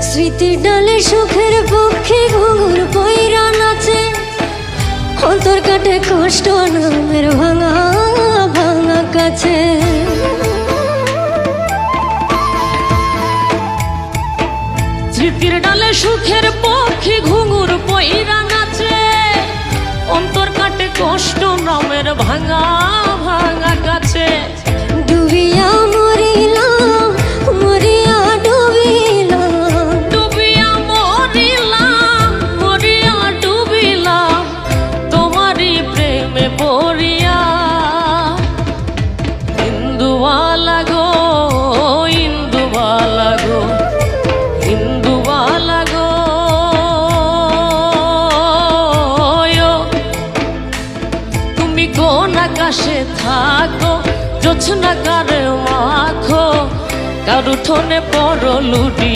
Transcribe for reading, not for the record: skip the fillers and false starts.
স্মৃতির ডালে সুখের পক্ষে ঘুঙুর পইরা নাচে, অন্তর কাটে কষ্ট নামের ভাঙা ভাঙা কাছে। স্মৃতির ডালে সুখের পক্ষে ঘুঙুর পইরা নাচে, অন্তর কাটে কষ্ট নামের ভাঙা ভাঙা কাছে। ডুবিয়া মরিলাম মরিয়া ডুবিলাম, ডুবিয়া মরিলাম মরিয়া ডুবিলাম তোমারই প্রেমে পড়িয়া। ইন্দুবালা গো ইন্দুবালা গো ইন্দুবালা গো, তুমি কোন আকাশে থাকো, জোছনা কারে মাখো, কার উঠোনে পড়ো লুটি।